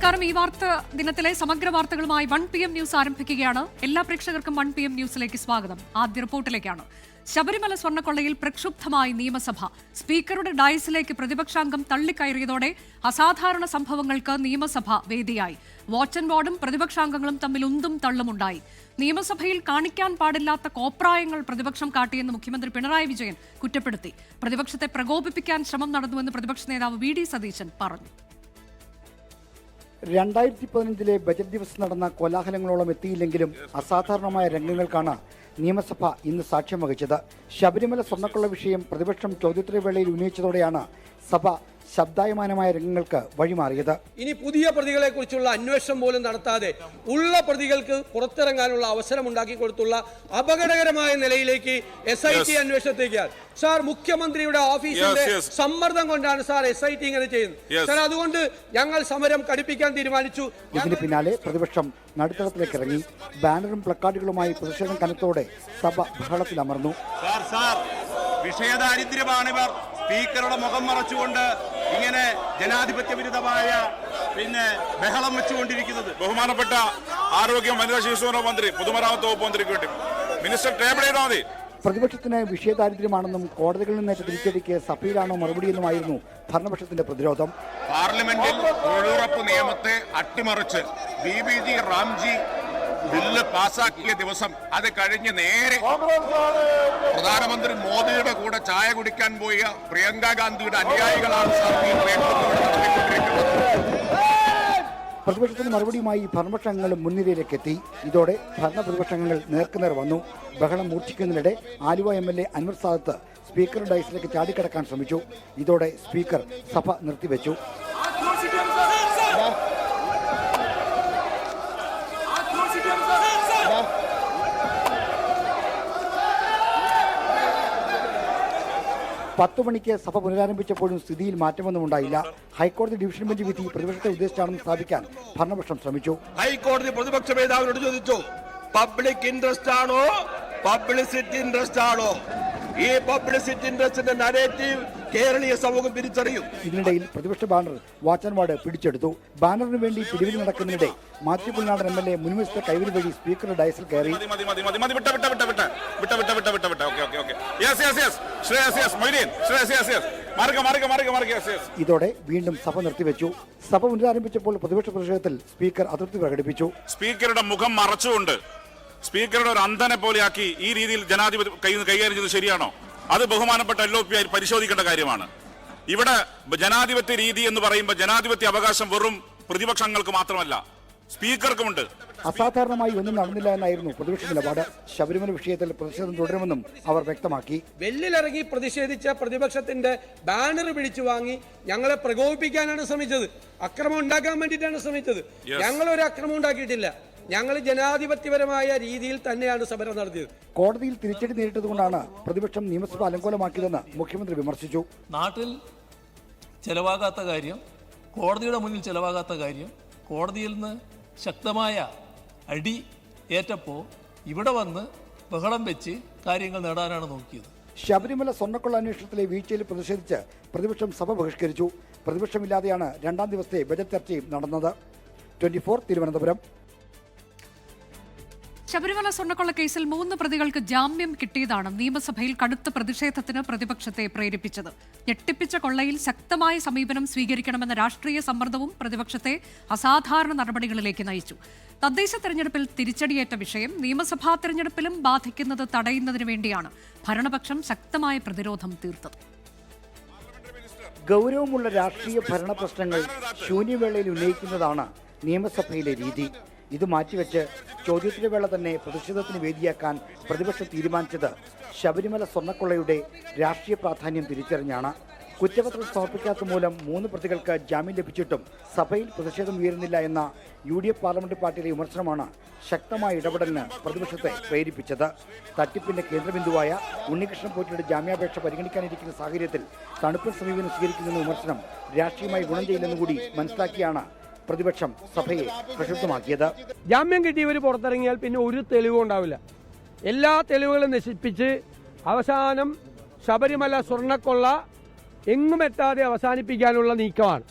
നമസ്കാരം. ഈ വാർത്ത ദിനത്തിലെ സമഗ്ര വാർത്തകളുമായി 1 PM ന്യൂസ് ആരംഭിക്കുകയാണ്. എല്ലാ പ്രേക്ഷകർക്കും 1 PM ന്യൂസിലേക്ക് സ്വാഗതം. ആദ്യ റിപ്പോർട്ടിലേക്കാണ്. ശബരിമല സ്വർണ്ണക്കൊള്ളയിൽ പ്രക്ഷുബ്ധമായി നിയമസഭ. സ്പീക്കറുടെ ഡയസിലേക്ക് പ്രതിപക്ഷാംഗം തള്ളിക്കയറിയതോടെ അസാധാരണ സംഭവങ്ങൾക്ക് നിയമസഭ വേദിയായി. വാച്ച് ആൻഡ് വാർഡും പ്രതിപക്ഷാംഗങ്ങളും തമ്മിൽ ഉന്തും തള്ളുമുണ്ടായി. നിയമസഭയിൽ കാണിക്കാൻ പാടില്ലാത്ത കോപ്രായങ്ങൾ പ്രതിപക്ഷം കാട്ടിയെന്ന് മുഖ്യമന്ത്രി പിണറായി വിജയൻ കുറ്റപ്പെടുത്തി. പ്രതിപക്ഷത്തെ പ്രകോപിപ്പിക്കാൻ ശ്രമം നടന്നുവെന്ന് പ്രതിപക്ഷ നേതാവ് VD സതീശൻ പറഞ്ഞു. 2015 ബജറ്റ് ദിവസം നടന്ന കോലാഹലങ്ങളോളം എത്തിയില്ലെങ്കിലും അസാധാരണമായ രംഗങ്ങൾക്കാണ് നിയമസഭ ഇന്ന് സാക്ഷ്യം വഹിച്ചത്. ശബരിമല സ്വർണ്ണക്കൊള്ള വിഷയം പ്രതിപക്ഷം ചോദ്യോത്തരവേളയിൽ ഉന്നയിച്ചതോടെയാണ് സഭ ശബ്ദായമാനമായ രംഗങ്ങൾക്ക് വഴിമാറിയത്. ഇനി പുതിയ പ്രതികളെ കുറിച്ചുള്ള അന്വേഷണം പോലും നടത്താതെ ഉള്ള പ്രതികൾക്ക് പുറത്തിറങ്ങാനുള്ള അവസരം ഉണ്ടാക്കി കൊടുത്തുള്ള അപകടകരമായ നിലയിലേക്ക് SIT അന്വേഷണത്തേക്ക് സാർ മുഖ്യമന്ത്രിയുടെ ഓഫീസിന്റെ സമ്മർദ്ദം കൊണ്ടാണ് സാർ SIT ഇങ്ങനെ ചെയ്യുന്നത്. സാർ അതുകൊണ്ട് ഞങ്ങൾ സമരം കടുപ്പിക്കാൻ തീരുമാനിച്ചു. ഇതിന് പിന്നാലെ പ്രതിപക്ഷം നടുത്തളത്തിലേക്ക് ഇറങ്ങി. ബാനറും പ്ലക്കാർഡുകളുമായി പ്രതിഷേധം കനത്തോടെ സഭ ബഹളത്തിലമർന്നു. വിഷയദാരിദ്ര്യമാണിവർ സ്പീക്കറുടെ മുഖം മറച്ചുകൊണ്ട് ഇങ്ങനെ ജനാധിപത്യ വിരുദ്ധമായ ബഹളം വെച്ചുകൊണ്ടിരിക്കുന്നത്. ബഹുമാനപ്പെട്ട ആരോഗ്യ വനിതാ ശിശു മന്ത്രി പൊതുമരാമത്ത് വകുപ്പ് മന്ത്രിക്ക് വേണ്ടി മിനിസ്റ്റർ ടേബിൾ ചെയ്താൽ മതി. പ്രതിപക്ഷത്തിന് വിഷയദാരിദ്ര്യമാണെന്നും കോടതികളിൽ നിന്നേറ്റ തിരിച്ചടിക്ക് സഭയിലാണോ മറുപടിയെന്നുമായിരുന്നു ഭരണപക്ഷത്തിന്റെ പ്രതിരോധം. പാർലമെന്റിൽ തൊഴിലുറപ്പ് നിയമത്തെ അട്ടിമറിച്ച് BBG റാംജി ബില്ല് പാസാക്കിയ ദിവസം അത് കഴിഞ്ഞ് നേരെ പ്രധാനമന്ത്രി മോദിയുടെ കൂടെ ചായ കുടിക്കാൻ പോയ പ്രിയങ്ക ഗാന്ധിയുടെ അനുയായികളാണ് പ്രതിപക്ഷത്തിന് മറുപടിയുമായി ഭരണപക്ഷങ്ങളും മുൻനിരയിലേക്ക് എത്തി. ഇതോടെ ഭരണപ്രതിപക്ഷങ്ങൾ നേർക്കുനേർ വന്നു. ബഹളം മൂർച്ഛിക്കുന്നതിനിടെ ആലുവ MLA അൻവർ സാദത്ത് സ്പീക്കറുടെ ഡയസിലേക്ക് ചാടിക്കടക്കാൻ ശ്രമിച്ചു. ഇതോടെ സ്പീക്കർ സഭ നിർത്തിവെച്ചു. പത്ത് മണിക്ക് സഭ പുനരാരംഭിച്ചപ്പോഴും സ്ഥിതിയിൽ മാറ്റമൊന്നും ഉണ്ടായില്ല. ഹൈക്കോടതി ഡിവിഷൻ ബെഞ്ച് വിധി പ്രതിപക്ഷത്തെ ഉദ്ദേശിച്ചാണെന്ന് സ്ഥാപിക്കാൻ ഭരണപക്ഷം ശ്രമിച്ചു. ഹൈക്കോടതി പ്രതിപക്ഷ മേധാവിനോട് ചോദിച്ചു, പബ്ലിക് ഇൻട്രസ്റ്റ് ആണോ പബ്ലിസിറ്റി ഇൻട്രസ്റ്റ് ആണോ? ഈ പബ്ലിസിറ്റി ഇൻട്രസ്റ്റിന്റെ നരേറ്റീവ് കേരളീയ സമൂഹം തിരിച്ചറിയും. ഇതിനിടയിൽ പ്രതിപക്ഷ ബാനർ വാച്ച് ആൻഡ് വാർഡ് പിടിച്ചെടുത്തു. ബാനറിന് വേണ്ടി പിരിവിൽ നടക്കുന്നതിനിടെ മാത്യു പുൽനാടൻ MLA മുൻവശത്തെ കൈവരി വഴി സ്പീക്കറുടെ ഡയസിൽ കയറി. ഇതോടെ വീണ്ടും സഭ നിർത്തിവെച്ചു. സഭ പുനരാരംഭിച്ചപ്പോൾ പ്രതിപക്ഷ പ്രതിഷേധത്തിൽ സ്പീക്കർ അതൃപ്തി പ്രകടിപ്പിച്ചു. സ്പീക്കറുടെ മുഖം മറച്ചുകൊണ്ട് സ്പീക്കറുടെ ഒരു അന്ധനെ പോലെയാക്കി ഈ രീതിയിൽ ജനാധിപത്യം കൈകാര്യം ചെയ്തത് ശരിയാണോ? അത് ബഹുമാനപ്പെട്ട LOP പരിശോധിക്കേണ്ട കാര്യമാണ്. ഇവിടെ ജനാധിപത്യ രീതി എന്ന് പറയുമ്പോൾ ജനാധിപത്യ അവകാശം വെറും പ്രതിപക്ഷങ്ങൾക്ക് മാത്രമല്ല, സ്പീക്കർക്കുമുണ്ട്. അസാധാരണമായി ഒന്നും നടന്നില്ല എന്നായിരുന്നു പ്രതിപക്ഷ നിലപാട്. ശബരിമല വിഷയത്തിൽ പ്രതിഷേധം തുടരുമെന്നും അവർ വ്യക്തമാക്കി. വെള്ളിലിറങ്ങി പ്രതിഷേധിച്ച പ്രതിപക്ഷത്തിന്റെ ബാനർ പിടിച്ചു വാങ്ങി ഞങ്ങളെ പ്രകോപിപ്പിക്കാനാണ് ശ്രമിച്ചത്. അക്രമം ഉണ്ടാക്കാൻ വേണ്ടിയിട്ടാണ് ശ്രമിച്ചത്. ഞങ്ങളൊരു അക്രമം ഉണ്ടാക്കിയിട്ടില്ല. ഞങ്ങൾ ജനാധിപത്യപരമായ രീതിയിൽ തന്നെയാണ് സമരം നടത്തിയത്. കോടതിയിൽ തിരിച്ചടി നേരിട്ടതുകൊണ്ടാണ് പ്രതിപക്ഷം നിയമസഭ അലങ്കോലമാക്കിയതെന്ന് മുഖ്യമന്ത്രി വിമർശിച്ചു. നാട്ടിൽ ചെലവാകാത്ത കാര്യം, കോടതിയുടെ മുന്നിൽ ചെലവാകാത്ത കാര്യം, കോടതിയിൽ നിന്ന് ശക്തമായ അടി ഏറ്റപ്പോൾ ഇവിടെ വന്ന് ബഹളം വെച്ച് കാര്യങ്ങൾ നേടാനാണ് നോക്കിയത്. ശബരിമല സ്വർണ്ണക്കൊള്ള അന്വേഷണത്തിലെ വീഴ്ചയിൽ പ്രതിഷേധിച്ച് പ്രതിപക്ഷം സഭ ബഹിഷ്കരിച്ചു. പ്രതിപക്ഷമില്ലാതെയാണ് രണ്ടാം ദിവസത്തെ ബജറ്റ് ചർച്ചയും നടന്നത്. 24 തിരുവനന്തപുരം. ശബരിമല സ്വർണ്ണക്കൊള്ള കേസിൽ 3 പ്രതികൾക്ക് ജാമ്യം കിട്ടിയതാണ് നിയമസഭയിൽ കടുത്ത പ്രതിഷേധത്തിന് പ്രതിപക്ഷത്തെ പ്രേരിപ്പിച്ചത്. ഞെട്ടിപ്പിച്ച കൊള്ളയിൽ ശക്തമായ സമീപനം സ്വീകരിക്കണമെന്ന രാഷ്ട്രീയ സമ്മർദ്ദവും പ്രതിപക്ഷത്തെ അസാധാരണ നടപടികളിലേക്ക് നയിച്ചു. തദ്ദേശ തെരഞ്ഞെടുപ്പിൽ തിരിച്ചടിയേറ്റ വിഷയം നിയമസഭാ തെരഞ്ഞെടുപ്പിലും ബാധിക്കുന്നത് തടയുന്നതിനു വേണ്ടിയാണ് ഭരണപക്ഷം ശക്തമായ പ്രതിരോധം തീർത്തത്. ഗൗരവമുള്ള രാഷ്ട്രീയ ഭരണ പ്രശ്നങ്ങൾ ശൂന്യവേളയിൽ ഉന്നയിക്കുന്നതാണ് നിയമസഭയിലെ രീതി. ഇത് മാറ്റിവെച്ച് ചോദ്യോത്തരവേള തന്നെ പ്രതിഷേധത്തിന് വേദിയാക്കാൻ പ്രതിപക്ഷം തീരുമാനിച്ചത് ശബരിമല സ്വർണ്ണക്കൊള്ളയുടെ രാഷ്ട്രീയ പ്രാധാന്യം തിരിച്ചറിഞ്ഞാണ്. കുറ്റപത്രം സമർപ്പിക്കാത്ത മൂലം 3 പ്രതികൾക്ക് ജാമ്യം ലഭിച്ചിട്ടും സഭയിൽ പ്രതിഷേധം ഉയരുന്നില്ല എന്ന UDF പാർലമെന്റ് പാർട്ടിയിലെ വിമർശനമാണ് ശക്തമായ ഇടപെടലിന് പ്രതിപക്ഷത്തെ പ്രേരിപ്പിച്ചത്. തട്ടിപ്പിന്റെ കേന്ദ്രബിന്ദുവായ ഉണ്ണികൃഷ്ണൻ പോറ്റിയുടെ ജാമ്യാപേക്ഷ പരിഗണിക്കാനിരിക്കുന്ന സാഹചര്യത്തിൽ തണുപ്പൻ സമീപനം സ്വീകരിക്കുന്ന വിമർശനം രാഷ്ട്രീയമായി ഗുണം ചെയ്യില്ലെന്ന് കൂടി മനസ്സിലാക്കിയാണ് പ്രതിപക്ഷം സഭയെ പ്രക്ഷുബ്ധമാക്കിയത്. ജാമ്യം കിട്ടിയവർ പുറത്തിറങ്ങിയാൽ പിന്നെ ഒരു തെളിവും ഉണ്ടാവില്ല. എല്ലാ തെളിവുകളും നശിപ്പിച്ച് അവസാനം ശബരിമല സ്വർണ്ണക്കൊള്ള എങ്ങും എത്താതെ അവസാനിപ്പിക്കാനുള്ള നീക്കമാണ്.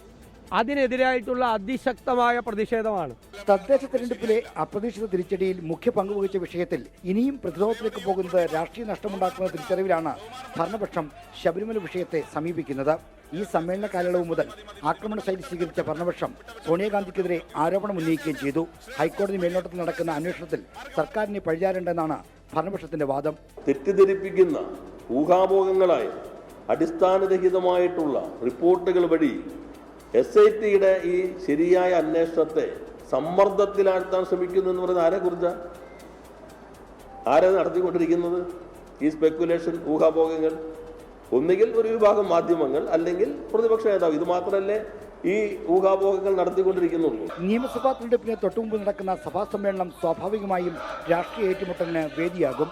അതിനെതിരായിട്ടുള്ള അതിശക്തമായ പ്രതിഷേധമാണ്. തദ്ദേശ തെരഞ്ഞെടുപ്പിലെ അപ്രതീക്ഷിത തിരിച്ചടിയിൽ മുഖ്യ പങ്കുവഹിച്ച വിഷയത്തിൽ ഇനിയും പ്രതിരോധത്തിലേക്ക് പോകുന്നത് രാഷ്ട്രീയ നഷ്ടമുണ്ടാക്കുന്ന തിരിച്ചറിവിലാണ് ഭരണപക്ഷം ശബരിമല വിഷയത്തെ സമീപിക്കുന്നത്. ഈ സമ്മേളന കാലയളവ് മുതൽ ആക്രമണ ശൈലി സ്വീകരിച്ച ഭരണപക്ഷം സോണിയാഗാന്ധിക്കെതിരെ ആരോപണം ഉന്നയിക്കുകയും ചെയ്തു. ഹൈക്കോടതി മേൽനോട്ടത്തിൽ നടക്കുന്ന അന്വേഷണത്തിൽ സർക്കാരിനെ പഴിചാരേണ്ടെന്നാണ് ഭരണപക്ഷത്തിന്റെ വാദം. തെറ്റിദ്ധരിപ്പിക്കുന്ന ഊഹാപോഹങ്ങളായ അടിസ്ഥാനരഹിതമായിട്ടുള്ള റിപ്പോർട്ടുകൾ വഴി SITയുടെ ഈ ശരിയായ അന്വേഷണത്തെ സമ്മർദ്ദത്തിലാഴ്ത്താൻ ശ്രമിക്കുന്നു എന്ന് പറയുന്നത് ആരെക്കുറിച്ചാണ്? ആരാണ് നടത്തിക്കൊണ്ടിരിക്കുന്നത് ഈ സ്പെക്കുലേഷൻ, ഊഹാപോഹങ്ങൾ? ഒന്നുകിൽ ഒരു വിഭാഗം മാധ്യമങ്ങൾ, അല്ലെങ്കിൽ പ്രതിപക്ഷ നേതാവ്. ഇത് മാത്രമല്ലേ ഈ ഊഹാപോഹങ്ങൾ നടത്തിക്കൊണ്ടിരിക്കുന്നുള്ളൂ. നിയമസഭാ തെരഞ്ഞെടുപ്പിന് തൊട്ടുമുമ്പ് നടക്കുന്ന സഭാ സമ്മേളനം സ്വാഭാവികമായും രാഷ്ട്രീയ ഏറ്റുമുട്ടലിന് വേദിയാകും.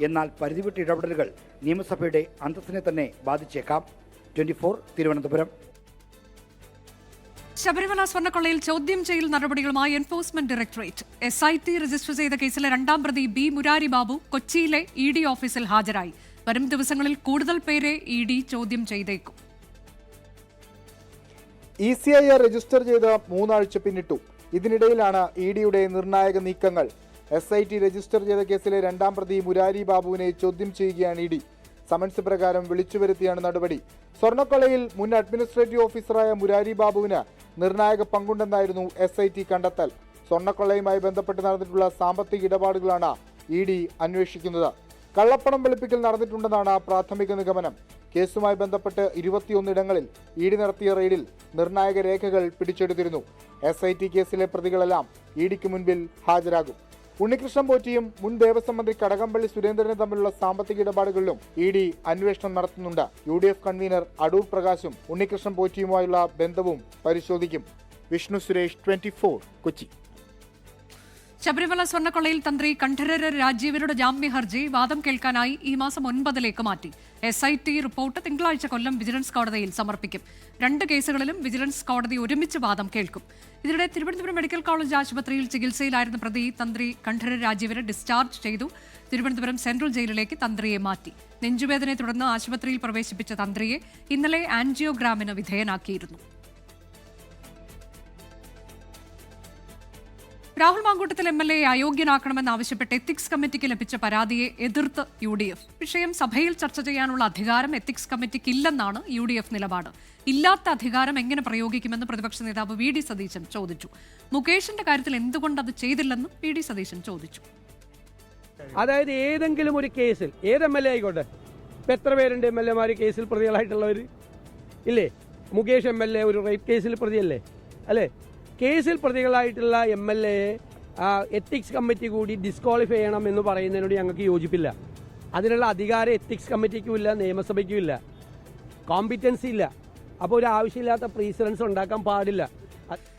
എന്നാൽ പരിധിവിട്ട ഇടപെടലുകൾ നിയമസഭയുടെ അന്തസ്സിനെ തന്നെ ബാധിച്ചേക്കാം. 24 തിരുവനന്തപുരം. ശബരിമല സ്വർണ്ണക്കൊള്ളയിൽ ചോദ്യം ചെയ്യൽ നടപടികളുമായി എൻഫോഴ്സ്മെന്റ് ഡയറക്ടറേറ്റ്. SIT രജിസ്റ്റർ ചെയ്ത കേസിലെ രണ്ടാം പ്രതി B. മുരാരി ബാബു കൊച്ചിയിലെ ED ഓഫീസിൽ ഹാജരായി. വരും ദിവസങ്ങളിൽ കൂടുതൽ പേരെ ED ചോദ്യം ചെയ്തേക്കും. ECIR രജിസ്റ്റർ ചെയ്ത് 3 ആഴ്ച പിന്നിട്ടു. ഇതിനിടയിലാണ് EDയുടെ നിർണായക നീക്കങ്ങൾ. SIT രജിസ്റ്റർ ചെയ്ത കേസിലെ രണ്ടാം പ്രതി മുരാരി ബാബുവിനെ ചോദ്യം ചെയ്യുകയാണ് ED. സമൻസ് പ്രകാരം വിളിച്ചുവരുത്തിയാണ് നടപടി. സ്വർണ്ണക്കൊള്ളയിൽ മുൻ അഡ്മിനിസ്ട്രേറ്റീവ് ഓഫീസറായ മുരാരി ബാബുവിന് നിർണായക പങ്കുണ്ടെന്നായിരുന്നു SIT കണ്ടെത്തൽ. സ്വർണ്ണക്കൊള്ളയുമായി ബന്ധപ്പെട്ട് നടന്നിട്ടുള്ള സാമ്പത്തിക ഇടപാടുകളാണ് ED അന്വേഷിക്കുന്നത്. കള്ളപ്പണം വെളുപ്പിക്കൽ നടന്നിട്ടുണ്ടെന്നാണ് പ്രാഥമിക നിഗമനം. കേസുമായി ബന്ധപ്പെട്ട് 21 ഇടങ്ങളിൽ ED നടത്തിയ റെയ്ഡിൽ നിർണായക രേഖകൾ പിടിച്ചെടുത്തിരുന്നു. SIT കേസിലെ പ്രതികളെല്ലാം EDക്ക് മുൻപിൽ ഹാജരാകും. ഉണ്ണികൃഷ്ണൻ പോറ്റിയും മുൻ ദേവസ്വം മന്ത്രി കടകംപള്ളി സുരേന്ദ്രനും തമ്മിലുള്ള സാമ്പത്തിക ഇടപാടുകളിലും ED അന്വേഷണം നടത്തുന്നുണ്ട്. UDF കൺവീനർ അടൂർ പ്രകാശും ഉണ്ണികൃഷ്ണൻ പോറ്റിയുമായുള്ള ബന്ധവും പരിശോധിക്കും. വിഷ്ണു സുരേഷ്, 24 കൊച്ചി. ശബരിമല സ്വർണ്ണക്കൊള്ളയിൽ തന്ത്രി കണ്ഠരര് രാജീവരുടെ ജാമ്യ ഹർജി വാദം കേൾക്കാനായി ഈ മാസം 9 മാറ്റി. SIT റിപ്പോർട്ട് തിങ്കളാഴ്ച കൊല്ലം വിജിലൻസ് കോടതിയിൽ സമർപ്പിക്കും. 2 കേസുകളിലും വിജിലൻസ് കോടതി ഒരുമിച്ച് വാദം കേൾക്കും. ഇതിനിടെ തിരുവനന്തപുരം മെഡിക്കൽ കോളേജ് ആശുപത്രിയിൽ ചികിത്സയിലായിരുന്ന പ്രതി തന്ത്രി കണ്ഠരര് രാജീവരെ ഡിസ്ചാർജ് ചെയ്തു. തിരുവനന്തപുരം സെൻട്രൽ ജയിലിലേക്ക് തന്ത്രിയെ മാറ്റി. നെഞ്ചുവേദനയെ തുടർന്ന് ആശുപത്രിയിൽ പ്രവേശിപ്പിച്ച തന്ത്രിയെ ഇന്നലെ ആൻജിയോഗ്രാമിന് വിധേയനാക്കിയിരുന്നു. രാഹുൽ മാങ്കൂട്ടത്തിൽ MLA അയോഗ്യനാക്കണമെന്നാവശ്യപ്പെട്ട് എത്തിക്സ് കമ്മിറ്റിക്ക് ലഭിച്ച പരാതിയെ എതിർത്ത് UDF. വിഷയം സഭയിൽ ചർച്ച ചെയ്യാനുള്ള അധികാരം എത്തിക്സ് കമ്മിറ്റിക്ക് ഇല്ലെന്നാണ് UDF നിലപാട്. ഇല്ലാത്ത അധികാരം എങ്ങനെ പ്രയോഗിക്കുമെന്ന് പ്രതിപക്ഷ നേതാവ് VD സതീശൻ ചോദിച്ചു. മുകേഷിന്റെ കാര്യത്തിൽ എന്തുകൊണ്ട് അത് ചെയ്തില്ലെന്നും VD സതീശൻ ചോദിച്ചു. അതായത് ഏതെങ്കിലും ഒരു കേസിൽ ഏത് MLA ആയിക്കോട്ടെ, ഇപ്പം എത്ര പേരുണ്ട് MLA കേസിൽ പ്രതികളായിട്ടുള്ളവർ ഇല്ലേ? മുകേഷ് MLA ഒരു റേപ്പ് കേസിൽ പ്രതിയല്ലേ? അല്ലേ? കേസിൽ പ്രതികളായിട്ടുള്ള MLA എത്തിക്സ് കമ്മിറ്റി കൂടി ഡിസ്ക്വാളിഫൈ ചെയ്യണം എന്ന് പറയുന്നതിനോട് ഞങ്ങൾക്ക് യോജിപ്പില്ല. അതിനുള്ള അധികാരം എത്തിക്സ് കമ്മിറ്റിക്കും ഇല്ല, നിയമസഭയ്ക്കും ഇല്ല, കോമ്പിറ്റൻസി ഇല്ല. അപ്പോൾ ഒരു ആവശ്യമില്ലാത്ത പ്രീസിഡൻസ് ഉണ്ടാക്കാൻ പാടില്ല.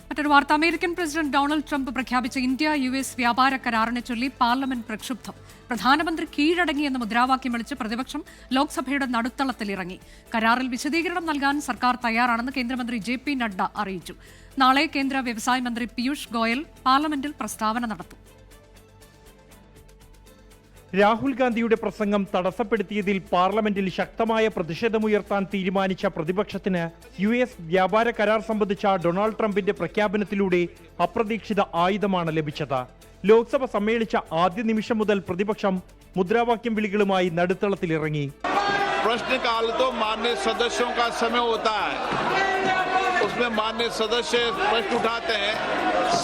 മറ്റൊരു വാർത്ത, അമേരിക്കൻ പ്രസിഡന്റ് ഡൊണാൾഡ് ട്രംപ് പ്രഖ്യാപിച്ച ഇന്ത്യ-US വ്യാപാര കരാറിനെ ചൊല്ലി പാർലമെന്റ് പ്രക്ഷുബ്ധം. പ്രധാനമന്ത്രി കീഴടങ്ങിയെന്ന മുദ്രാവാക്യം വിളിച്ച് പ്രതിപക്ഷം ലോക്സഭയുടെ നടുത്തളത്തിലിറങ്ങി. കരാറിൽ വിശദീകരണം നൽകാൻ സർക്കാർ തയ്യാറാണെന്ന് കേന്ദ്രമന്ത്രി JP നഡ്ഡ അറിയിച്ചു. നാളെ കേന്ദ്ര വ്യവസായ മന്ത്രി പീയൂഷ് ഗോയൽ പാർലമെന്റിൽ പ്രസ്താവന നടത്തും. രാഹുൽ ഗാന്ധിയുടെ പ്രസംഗം തടസ്സപ്പെടുത്തിയതിൽ പാർലമെന്റിൽ ശക്തമായ പ്രതിഷേധമുയർത്താൻ തീരുമാനിച്ച പ്രതിപക്ഷത്തിന് US വ്യാപാര കരാർ സംബന്ധിച്ച ഡൊണാൾഡ് ട്രംപിന്റെ പ്രഖ്യാപനത്തിലൂടെ അപ്രതീക്ഷിത ആയുധമാണ് ലഭിച്ചത്. ലോക്സഭ സമ്മേളിച്ച ആദ്യ നിമിഷം മുതൽ പ്രതിപക്ഷം മുദ്രാവാക്യം വിളികളുമായി നടുത്തളത്തിലിറങ്ങി. प्रश्नकाल तो माननीय सदस्यों का समय होता है, उसमें माननीय सदस्य प्रश्न उठाते हैं,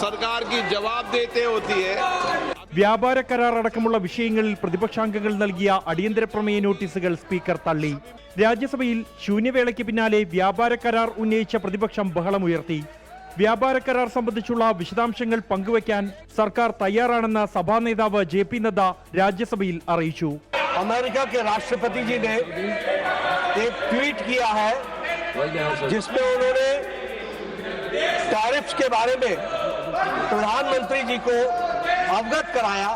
सरकार की जवाबदेही होती है. വ്യാപാര കരാർ അടക്കമുള്ള വിഷയങ്ങളിൽ പ്രതിപക്ഷാംഗങ്ങൾ നൽകിയ അടിയന്തര പ്രമേയ നോട്ടീസുകൾ സ്പീക്കർ തള്ളി. രാജ്യസഭയിൽ ശൂന്യവേളയ്ക്ക് പിന്നാലെ വ്യാപാര കരാർ ഉന്നയിച്ച പ്രതിപക്ഷം ബഹളമുയർത്തി. വ്യാപാര കരാർ സംബന്ധിച്ചുള്ള വിശദാംശങ്ങൾ പങ്കുവയ്ക്കാൻ സർക്കാർ തയ്യാറാണെന്ന് സഭാ നേതാവ് JP നദ്ദ രാജ്യസഭയിൽ അറിയിച്ചു. अमेरिका के राष्ट्रपति जी ने एक ट्वीट किया है जिसमें उन्होंने टैरिफ्स के बारे में प्रधानमंत्री जी को अवगत कराया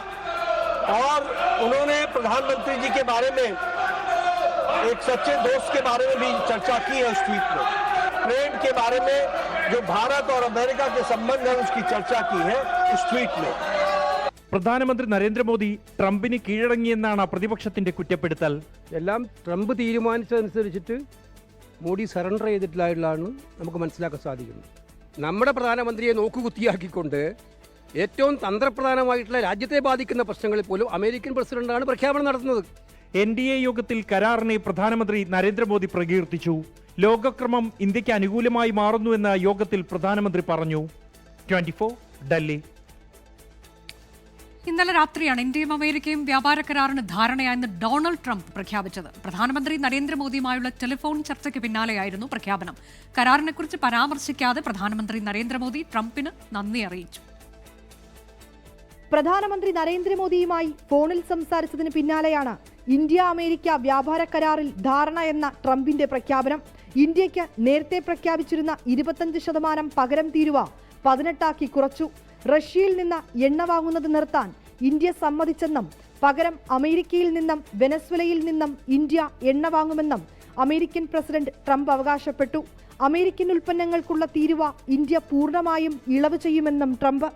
और उन्होंने प्रधानमंत्री जी के बारे में एक सच्चे दोस्त के बारे में भी चर्चा की है उस ट्वीट में. ट्रेड के बारे में जो भारत और अमेरिका के संबंध है उसकी चर्चा की है उस ट्वीट में. പ്രധാനമന്ത്രി നരേന്ദ്രമോദി ട്രംപിന് കീഴടങ്ങിയെന്നാണ് പ്രതിപക്ഷത്തിന്റെ കുറ്റപ്പെടുത്തൽ. എല്ലാം ട്രംപ് തീരുമാനിച്ചതനുസരിച്ചിട്ട് മോഡി സറണ്ടർ ചെയ്തിട്ടില്ലായെന്നാണ് നമുക്ക് മനസ്സിലാക്കാൻ സാധിക്കുന്നത്. നമ്മുടെ പ്രധാനമന്ത്രിയെ നോക്കുകുത്തിയാക്കിക്കൊണ്ട് ഏറ്റവും തന്ത്രപ്രധാനമായിട്ടുള്ള രാജ്യത്തെ ബാധിക്കുന്ന പ്രശ്നങ്ങളിൽ പോലും അമേരിക്കൻ പ്രസിഡന്റാണ് പ്രഖ്യാപനം നടത്തുന്നത്. NDA യോഗത്തിൽ കരാറിനെ പ്രധാനമന്ത്രി നരേന്ദ്രമോദി പ്രകീർത്തിച്ചു. ലോകക്രമം ഇന്ത്യക്ക് അനുകൂലമായി മാറുന്നുവെന്ന് യോഗത്തിൽ പ്രധാനമന്ത്രി പറഞ്ഞു. 24 ഡൽഹി. ഇന്നലെ രാത്രിയാണ് ഇന്ത്യയും അമേരിക്കയും വ്യാപാര കരാറിന് ധാരണയായെന്ന് ഡൊണാൾഡ് ട്രംപ് പ്രഖ്യാപിച്ചത്. പ്രധാനമന്ത്രി നരേന്ദ്രമോദിയുമായുള്ള ടെലിഫോൺ ചർച്ചയ്ക്ക് പിന്നാലെയായിരുന്നു പ്രഖ്യാപനം. കരാറിനെക്കുറിച്ച് പരാമർശിക്കാതെ പ്രധാനമന്ത്രി നരേന്ദ്രമോദി ട്രംപിന് നന്ദി അറിയിച്ചു. പ്രധാനമന്ത്രി നരേന്ദ്രമോദിയുമായി ഫോണിൽ സംസാരിച്ചതിന് പിന്നാലെയാണ് ഇന്ത്യ അമേരിക്ക വ്യാപാര കരാറിൽ ധാരണ എന്ന ട്രംപിന്റെ പ്രഖ്യാപനം. ഇന്ത്യയ്ക്ക് നേരത്തെ പ്രഖ്യാപിച്ചിരുന്ന 25% പകരം തീരുവ 18 കുറച്ചു. റഷ്യയിൽ നിന്ന് എണ്ണ വാങ്ങുന്നത് നിർത്താൻ ഇന്ത്യ സമ്മതിച്ചെന്നും പകരം അമേരിക്കയിൽ നിന്നും വെനസ്വലയിൽ നിന്നും ഇന്ത്യ എണ്ണ വാങ്ങുമെന്നും അമേരിക്കൻ പ്രസിഡന്റ് ട്രംപ് അവകാശപ്പെട്ടു. അമേരിക്കൻ ഉൽപ്പന്നങ്ങൾക്കുള്ള തീരുവ ഇന്ത്യ പൂർണ്ണമായും ഇളവ് ചെയ്യുമെന്നും ട്രംപ്.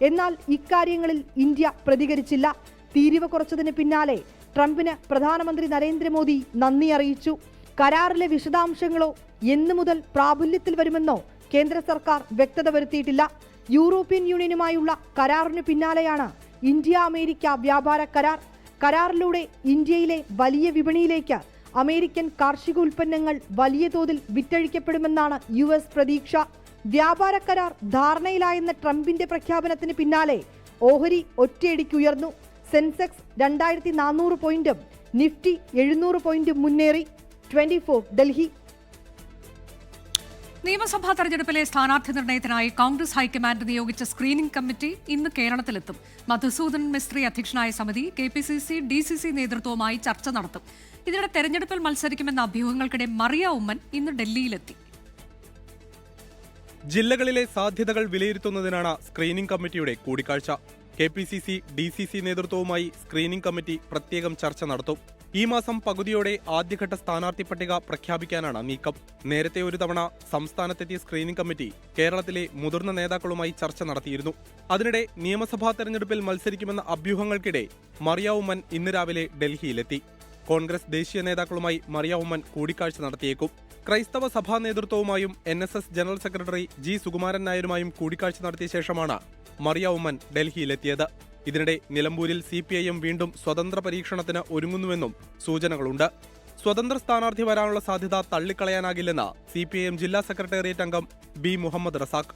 എന്നാൽ ഇക്കാര്യങ്ങളിൽ ഇന്ത്യ പ്രതികരിച്ചില്ല. തീരുവ കുറച്ചതിന് പിന്നാലെ ട്രംപിന് പ്രധാനമന്ത്രി നരേന്ദ്രമോദി നന്ദി അറിയിച്ചു. കരാറിലെ വിശദാംശങ്ങളോ എന്നു മുതൽ പ്രാബല്യത്തിൽ വരുമെന്നോ കേന്ദ്ര സർക്കാർ വ്യക്തത വരുത്തിയിട്ടില്ല. യൂറോപ്യൻ യൂണിയനുമായുള്ള കരാറിന് പിന്നാലെയാണ് ഇന്ത്യ അമേരിക്ക വ്യാപാര കരാർ. കരാറിലൂടെ ഇന്ത്യയിലെ വലിയ വിപണിയിലേക്ക് അമേരിക്കൻ കാർഷിക ഉൽപ്പന്നങ്ങൾ വലിയ തോതിൽ വിറ്റഴിക്കപ്പെടുമെന്നാണ് US പ്രതീക്ഷ. വ്യാപാര കരാർ ധാരണയിലായെന്ന ട്രംപിന്റെ പ്രഖ്യാപനത്തിന് പിന്നാലെ ഓഹരി ഒറ്റയടിക്ക് ഉയർന്നു. സെൻസെക്സ് 2400 പോയിന്റും നിഫ്റ്റി 700 പോയിന്റും മുന്നേറി. 24 ഡൽഹി. നിയമസഭാ തെരഞ്ഞെടുപ്പിലെ സ്ഥാനാർത്ഥി നിർണയത്തിനായി കോൺഗ്രസ് ഹൈക്കമാൻഡ് നിയോഗിച്ച സ്ക്രീനിംഗ് കമ്മിറ്റി ഇന്ന് കേരളത്തിലെത്തും. മധുസൂദൻ മിസ്ത്രി അധ്യക്ഷനായ സമിതി KPCC DCC നേതൃത്വവുമായി ചർച്ച നടത്തും. ഇതിനിടെ തെരഞ്ഞെടുപ്പിൽ മത്സരിക്കുമെന്ന അഭ്യൂഹങ്ങൾക്കിടെ മറിയ ഉമ്മൻ ഇന്ന് ഡൽഹിയിലെത്തി. ജില്ലകളിലെ സാധ്യതകൾ വിലയിരുത്തുന്നതിനാണ് സ്ക്രീനിംഗ് കമ്മിറ്റിയുടെ കൂടിക്കാഴ്ച. KPCC DCC നേതൃത്വവുമായി സ്ക്രീനിംഗ് കമ്മിറ്റി പ്രത്യേകം ചർച്ച നടത്തും. ഈ മാസം പകുതിയോടെ ആദ്യഘട്ട സ്ഥാനാർത്ഥി പട്ടിക പ്രഖ്യാപിക്കാനാണ് നീക്കം. നേരത്തെ ഒരു തവണ സംസ്ഥാനത്തെത്തിയ സ്ക്രീനിംഗ് കമ്മിറ്റി കേരളത്തിലെ മുതിർന്ന നേതാക്കളുമായി ചർച്ച നടത്തിയിരുന്നു. അതിനിടെ നിയമസഭാ തെരഞ്ഞെടുപ്പിൽ മത്സരിക്കുമെന്ന അഭ്യൂഹങ്ങൾക്കിടെ മറിയ ഉമ്മൻ ഇന്ന് രാവിലെ ഡൽഹിയിലെത്തി. കോൺഗ്രസ് ദേശീയ നേതാക്കളുമായി മറിയ ഉമ്മൻ കൂടിക്കാഴ്ച നടത്തിയേക്കും. ക്രൈസ്തവ സഭാ നേതൃത്വവുമായും NSS general secretary G Sukumaran നായരുമായും കൂടിക്കാഴ്ച നടത്തിയ ശേഷമാണ് മറിയ ഉമ്മൻ ഡൽഹിയിലെത്തിയത്. ഇതിനിടെ നിലമ്പൂരിൽ CPIM വീണ്ടും സ്വതന്ത്ര പരീക്ഷണത്തിന് ഒരുങ്ങുന്നുവെന്നും സൂചനകളുണ്ട്. സ്വതന്ത്ര സ്ഥാനാർത്ഥി വരാനുള്ള സാധ്യത തള്ളിക്കളയാനാകില്ലെന്ന് CPIM ജില്ലാ സെക്രട്ടേറിയറ്റ് അംഗം B മുഹമ്മദ് റസാഖ്.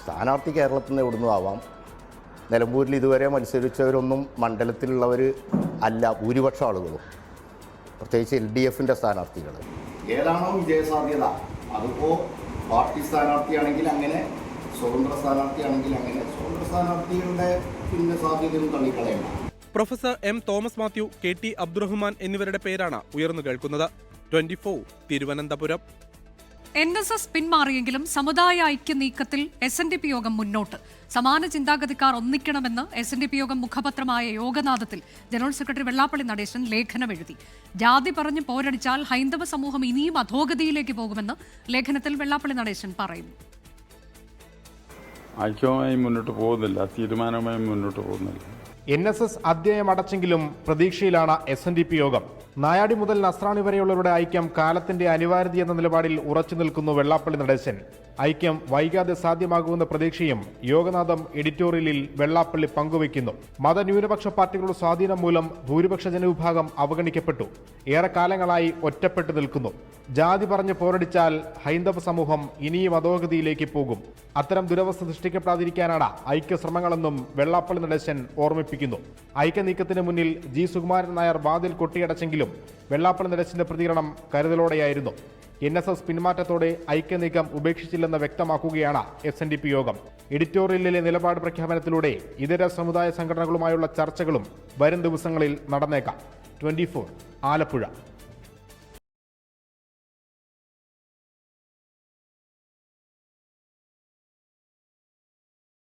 സ്ഥാനാർത്ഥി കേരളത്തിൽ നിന്ന് എവിടുന്നും ആവാം. നിലമ്പൂരിൽ ഇതുവരെ മത്സരിച്ചവരൊന്നും മണ്ഡലത്തിലുള്ളവർ അല്ല ഭൂരിപക്ഷം ആളുകളും, പ്രത്യേകിച്ച് LDFന്റെ സ്ഥാനാർത്ഥികൾ. ഏതാണോ വിജയസാധ്യത അതിപ്പോൾ പാർട്ടി സ്ഥാനാർത്ഥിയാണെങ്കിൽ അങ്ങനെ, സ്വതന്ത്ര സ്ഥാനാർത്ഥിയാണെങ്കിൽ അങ്ങനെ, സ്വതന്ത്ര സ്ഥാനാർത്ഥികളുടെ സാധ്യതയൊന്നും തള്ളിക്കളയണ്ട. Professor M Thomas Mathew, KT Abdurahman എന്നിവരുടെ പേരാണ് ഉയർന്നു കേൾക്കുന്നത്. 24 തിരുവനന്തപുരം. NSS പിന്മാറിയെങ്കിലും സമുദായ ഐക്യ നീക്കത്തിൽ SNDP യോഗം മുന്നോട്ട്. സമാന ചിന്താഗതിക്കാർ ഒന്നിക്കണമെന്ന് SNDP യോഗം മുഖപത്രമായ യോഗനാഥത്തിൽ ജനറൽ സെക്രട്ടറി വെള്ളാപ്പള്ളി നടേശൻ ലേഖനമെഴുതി. ജാതി പറഞ്ഞ് പോരടിച്ചാൽ ഹൈന്ദവ സമൂഹം ഇനിയും അധോഗതിയിലേക്ക് പോകുമെന്ന് ലേഖനത്തിൽ വെള്ളാപ്പള്ളി നടേശൻ പറയുന്നു. ഐക്യവുമായി മുന്നോട്ട് പോകുന്നില്ല, തീരുമാനവുമായി മുന്നോട്ട് പോകുന്നില്ല. NSS അധ്യായം അടച്ചെങ്കിലും പ്രതീക്ഷയിലാണ് SNDP യോഗം. നായാടി മുതൽ നസ്രാണി വരെയുള്ളവരുടെ ഐക്യം കാലത്തിന്റെ അനിവാര്യത എന്ന നിലപാടിൽ ഉറച്ചു നിൽക്കുന്നു വെള്ളാപ്പള്ളി നടേശൻ. ഐക്യം വൈകാതെ സാധ്യമാകുമെന്ന പ്രതീക്ഷയും യോഗനാഥം എഡിറ്റോറിയലിൽ വെള്ളാപ്പള്ളി പങ്കുവയ്ക്കുന്നു. മതന്യൂനപക്ഷ പാർട്ടികളുടെ സ്വാധീനം മൂലം ഭൂരിപക്ഷ ജനവിഭാഗം അവഗണിക്കപ്പെട്ടു. ഏറെക്കാലങ്ങളായി ഒറ്റപ്പെട്ടു നിൽക്കുന്നു. ജാതി പറഞ്ഞ് പോരടിച്ചാൽ ഹൈന്ദവ സമൂഹം ഇനിയും അധോഗതിയിലേക്ക് പോകും. അത്തരം ദുരവസ്ഥ സൃഷ്ടിക്കപ്പെടാതിരിക്കാനാണ് ഐക്യശ്രമങ്ങളെന്നും വെള്ളാപ്പള്ളി നടേശൻ ഓർമ്മിപ്പിക്കുന്നു. ഐക്യനീക്കത്തിന് മുന്നിൽ G സുകുമാരൻ നായർ വാതിൽ കൊട്ടിയടച്ചെങ്കിലും വെള്ളാപ്പള്ളി നടേശന്റെ പ്രതികരണം കരുതലോടെയായിരുന്നു. NSS പിന്മാറ്റത്തോടെ ഐക്യനീക്കം ഉപേക്ഷിച്ചില്ലെന്ന് വ്യക്തമാക്കുകയാണ് SNDP യോഗം. എഡിറ്റോറിയലിലെ നിലപാട് പ്രഖ്യാപനത്തിലൂടെ ഇതര സമുദായ സംഘടനകളുമായുള്ള ചർച്ചകളും വരും ദിവസങ്ങളിൽ നടന്നേക്കാം. 24 ആലപ്പുഴ.